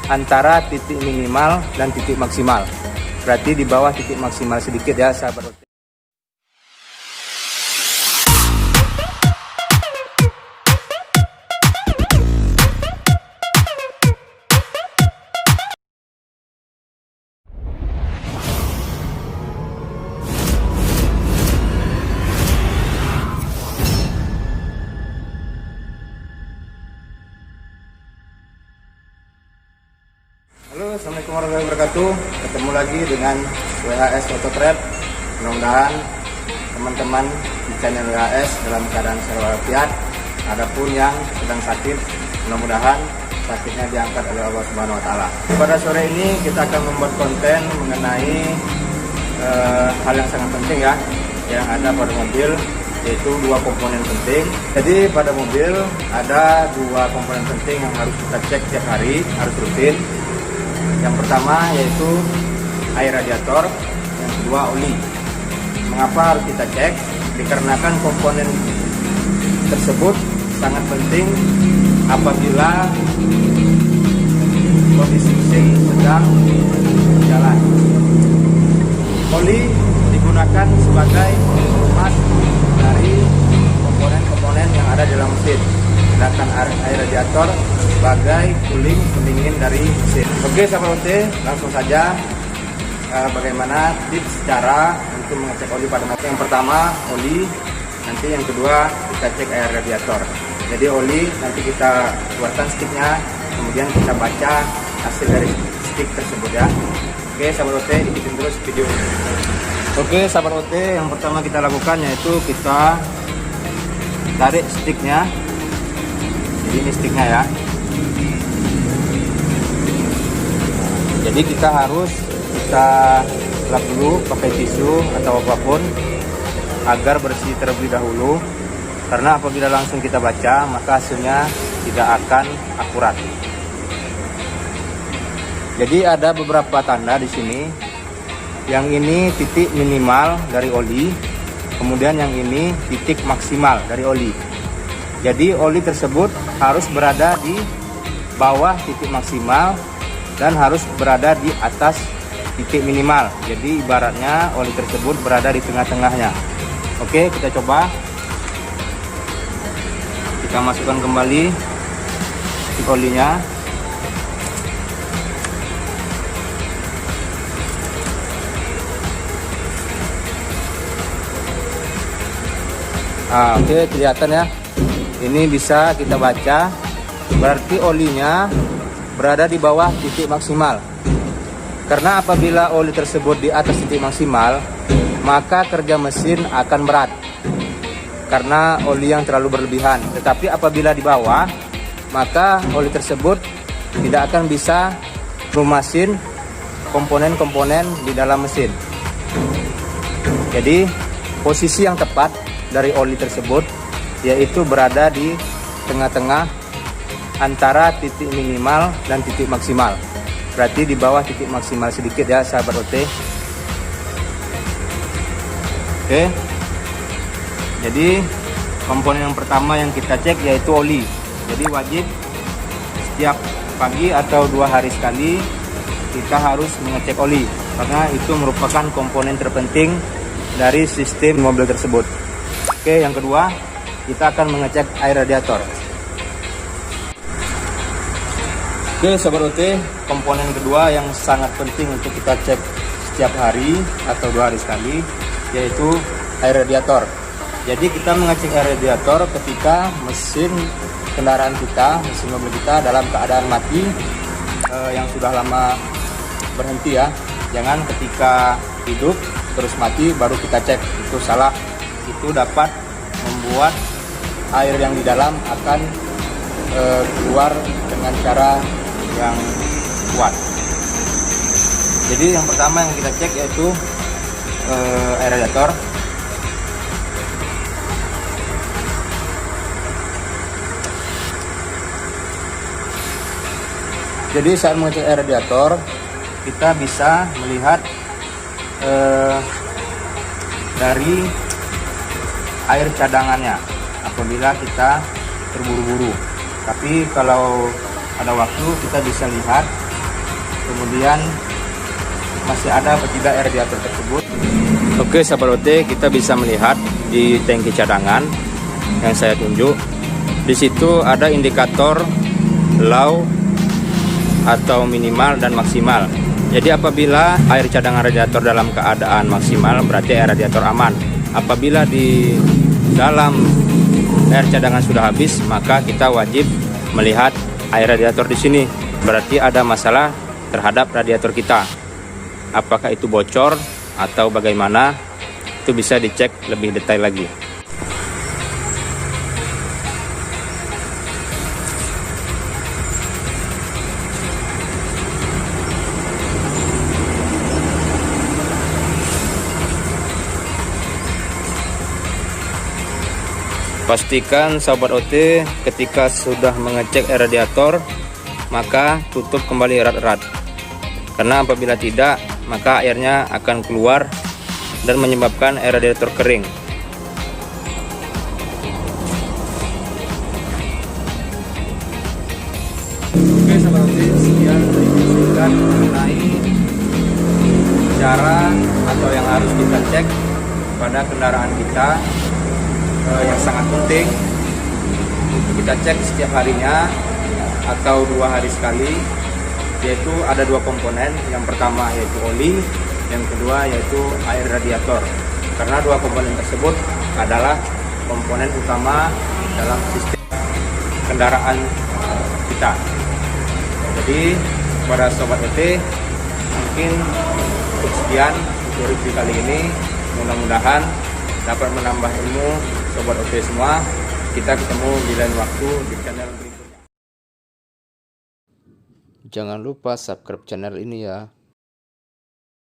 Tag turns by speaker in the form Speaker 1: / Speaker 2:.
Speaker 1: antara titik minimal dan titik maksimal. Berarti di bawah titik maksimal sedikit ya sahabat OT. Halo, assalamualaikum warahmatullahi wabarakatuh. Ketemu lagi dengan WHS Ototrad. Mudah-mudahan teman-teman di channel WHS dalam keadaan sehat walafiat. Adapun yang sedang sakit, mudah-mudahan sakitnya diangkat oleh Allah Subhanahu Wa Taala. Pada sore ini kita akan membuat konten mengenai hal yang sangat penting ya, yang ada pada mobil, yaitu dua komponen penting. Jadi pada mobil ada dua komponen penting yang harus kita cek tiap hari, harus rutin. Yang pertama yaitu air radiator, yang kedua oli. Mengapa harus kita cek? Dikarenakan komponen tersebut sangat penting apabila kondisi mesin sedang berjalan. Oli digunakan sebagai pemas dari komponen-komponen yang ada di dalam mesin, sedangkan air radiator sebagai cooling pendingin dari mesin. Oke sahabat OT, langsung saja bagaimana tips cara untuk mengecek oli pada motor. Yang pertama oli, nanti yang kedua kita cek air radiator. Jadi oli nanti kita keluarkan sticknya, kemudian kita baca hasil dari stick tersebut ya. Oke sahabat OT, ikutin terus video ini. Oke sahabat OT, yang pertama kita lakukan yaitu kita tarik sticknya. Jadi ini sticknya ya. Jadi kita harus lap dulu pakai tisu atau apapun agar bersih terlebih dahulu, karena apabila langsung kita baca maka hasilnya tidak akan akurat. Jadi ada beberapa tanda di sini. Yang ini titik minimal dari oli, kemudian yang ini titik maksimal dari oli. Jadi oli tersebut harus berada di bawah titik maksimal dan harus berada di atas titik minimal. Jadi ibaratnya oli tersebut berada di tengah-tengahnya. Oke, kita coba. Kita masukkan kembali titik olinya. Oke, kelihatan ya. Ini bisa kita baca, berarti olinya berada di bawah titik maksimal. Karena apabila oli tersebut di atas titik maksimal, maka kerja mesin akan berat karena oli yang terlalu berlebihan. Tetapi apabila di bawah, maka oli tersebut tidak akan bisa memasin komponen-komponen di dalam mesin. Jadi posisi yang tepat dari oli tersebut yaitu berada di tengah-tengah antara titik minimal dan titik maksimal. Berarti di bawah titik maksimal sedikit ya sahabat OT. Oke. Jadi komponen yang pertama yang kita cek yaitu oli. Jadi wajib setiap pagi atau 2 hari sekali kita harus mengecek oli, karena itu merupakan komponen terpenting dari sistem mobil tersebut. Oke, yang kedua kita akan mengecek air radiator. Oke sahabat OT, komponen kedua yang sangat penting untuk kita cek setiap hari atau 2 hari sekali yaitu air radiator. Jadi kita mengecek air radiator ketika mesin kendaraan kita, mesin mobil kita dalam keadaan mati, yang sudah lama berhenti ya. Jangan ketika hidup terus mati baru kita cek, itu salah. Itu dapat membuat air yang di dalam akan keluar dengan cara yang kuat. Jadi yang pertama yang kita cek yaitu air radiator. Jadi saat mengecek air radiator kita bisa melihat dari air cadangannya apabila kita terburu-buru. Tapi kalau ada waktu kita bisa lihat kemudian masih ada atau tidak radiator tersebut. Oke sahabat OT, kita bisa melihat di tangki cadangan yang saya tunjuk. Di situ ada indikator low atau minimal dan maksimal. Jadi apabila air cadangan radiator dalam keadaan maksimal, berarti air radiator aman. Apabila di dalam air cadangan sudah habis, maka kita wajib melihat air radiator di sini. Berarti ada masalah terhadap radiator kita. Apakah itu bocor atau bagaimana? Itu bisa dicek lebih detail lagi. Pastikan sahabat OT ketika sudah mengecek air radiator, maka tutup kembali erat-erat. Karena apabila tidak, maka airnya akan keluar dan menyebabkan air radiator kering. Oke sahabat OT, sekian disingkat mengenai cara atau yang harus kita cek pada kendaraan kita yang sangat penting untuk kita cek setiap harinya atau 2 hari sekali, yaitu ada 2 komponen. Yang pertama yaitu oli, yang kedua yaitu air radiator. Karena 2 komponen tersebut adalah komponen utama dalam sistem kendaraan kita. Jadi pada sobat OT, mungkin cukup sekian untuk review kali ini. Mudah-mudahan dapat menambah ilmu sobat OT semua. Kita ketemu di lain waktu di channel berikutnya. Jangan lupa subscribe channel ini ya.